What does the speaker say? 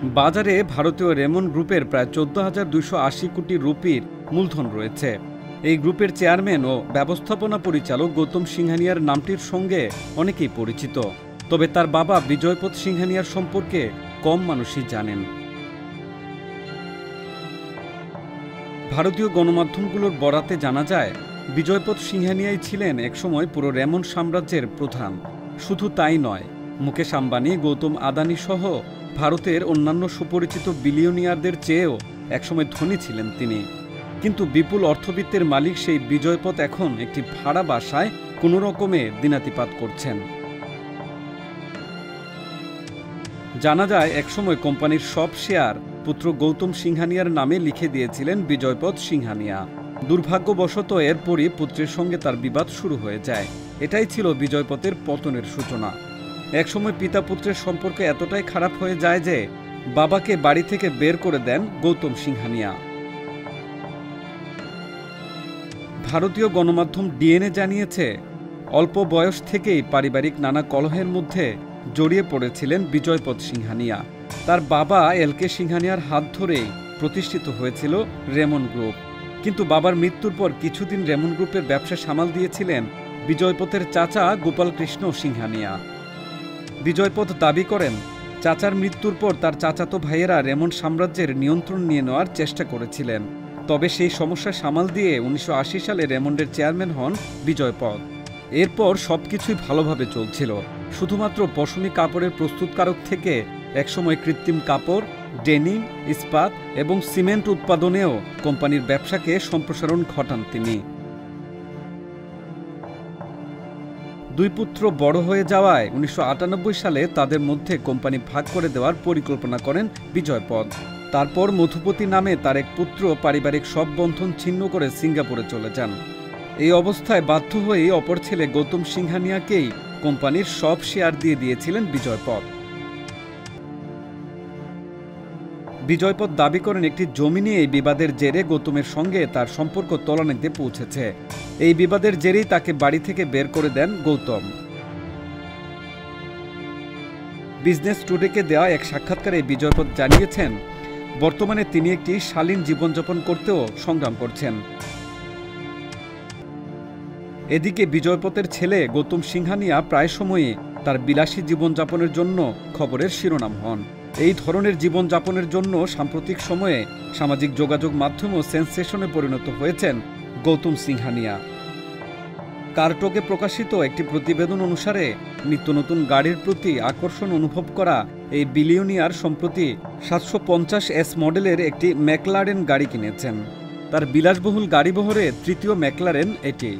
বাজারে ভারতীয় রেমন গ্রুপের প্রায় 14,280 কোটি রুপির মূলধন রয়েছে। এই গ্রুপের চেয়ারম্যান ও ব্যবস্থাপনা পরিচালক গৌতম সিংহানিয়ার নামটির সঙ্গে অনেকেই পরিচিত, তবে তার বাবা বিজয়পথ সিংহানিয়ার সম্পর্কে কম মানুষই জানেন। ভারতীয় গণমাধ্যমগুলোর বরাতে জানা যায়, বিজয়পথ সিংহানিয়াই ছিলেন একসময় পুরো রেমন সাম্রাজ্যের প্রধান। শুধু তাই নয়, মুকেশ আম্বানি, গৌতম আদানি সহ ভারতের অন্যান্য সুপরিচিত বিলিয়নিয়ারদের চেয়েও একসময় ধনী ছিলেন তিনি। কিন্তু বিপুল অর্থবিত্তের মালিক সেই বিজয়পথ এখন একটি ভাড়া বাসায় কোনো রকমে দিনাতিপাত করছেন। জানা যায়, একসময় কোম্পানির সব শেয়ার পুত্র গৌতম সিংহানিয়ার নামে লিখে দিয়েছিলেন বিজয়পথ সিংহানিয়া। দুর্ভাগ্যবশত এরপরই পুত্রের সঙ্গে তার বিবাদ শুরু হয়ে যায়। এটাই ছিল বিজয়পথের পতনের সূচনা। একসময় পিতা পুত্রের সম্পর্ক এতটাই খারাপ হয়ে যায় যে বাবাকে বাড়ি থেকে বের করে দেন গৌতম সিংহানিয়া। ভারতীয় গণমাধ্যম ডিএনএ জানিয়েছে, অল্প বয়স থেকেই পারিবারিক নানা কলহের মধ্যে জড়িয়ে পড়েছিলেন বিজয়পথ সিংহানিয়া। তার বাবা এলকে সিংহানিয়ার হাত ধরেই প্রতিষ্ঠিত হয়েছিল রেমন গ্রুপ। কিন্তু বাবার মৃত্যুর পর কিছুদিন রেমন গ্রুপের ব্যবসা সামাল দিয়েছিলেন বিজয়পথের চাচা গোপাল কৃষ্ণ সিংহানিয়া। বিজয়পথ দাবি করেন, চাচার মৃত্যুর পর তার চাচাতো ভাইয়েরা রেমন সাম্রাজ্যের নিয়ন্ত্রণ নিয়ে নেওয়ার চেষ্টা করেছিলেন। তবে সেই সমস্যা সামাল দিয়ে 1980 সালে রেমন্ডের চেয়ারম্যান হন বিজয়পথ। এরপর সবকিছুই ভালোভাবে চলছিল। শুধুমাত্র পশমি কাপড়ের প্রস্তুতকারক থেকে একসময় কৃত্রিম কাপড়, ডেনিম, ইস্পাত এবং সিমেন্ট উৎপাদনেও কোম্পানির ব্যবসাকে সম্প্রসারণ ঘটান তিনি। দুই পুত্র বড় হয়ে যাওয়ায় 1998 সালে তাদের মধ্যে কোম্পানি ভাগ করে দেওয়ার পরিকল্পনা করেন বিজয়পথ। তারপর মধুপতি নামে তার এক পুত্র পারিবারিক সব বন্ধন ছিন্ন করে সিঙ্গাপুরে চলে যান। এই অবস্থায় বাধ্য হয়ে অপর ছেলে গৌতম সিংহানিয়াকেই কোম্পানির সব শেয়ার দিয়ে দিয়েছিলেন বিজয়পথ। বিজয়পথ দাবি করেন, একটি জমি নিয়ে এই বিবাদের জেরে গৌতমের সঙ্গে তার সম্পর্ক তলানিতে পৌঁছেছে। এই বিবাদের জেরেই তাকে বাড়ি থেকে বের করে দেন গৌতম। বিজনেস টুডেকে দেওয়া এক সাক্ষাৎকারে বিজয়পথ জানিয়েছেন, বর্তমানে তিনি একটি শালীন জীবনযাপন করতেও সংগ্রাম করছেন। এদিকে বিজয়পথের ছেলে গৌতম সিংহানিয়া প্রায় সময়ই তার বিলাসী জীবনযাপনের জন্য খবরের শিরোনাম হন। এই ধরনের জীবনযাপনের জন্য সাম্প্রতিক সময়ে সামাজিক যোগাযোগ মাধ্যমও সেন্সেশনে পরিণত হয়েছেন গৌতম সিংহানিয়া। কারটোকে প্রকাশিত একটি প্রতিবেদন অনুসারে নিত্য নতুন গাড়ির প্রতি আকর্ষণ অনুভব করা এই বিলিয়নিয়ার সম্প্রতি 750S মডেলের একটি ম্যাকলারেন গাড়ি কিনেছেন। তার বিলাসবহুল গাড়িবহরে তৃতীয় ম্যাকলারেন এটি।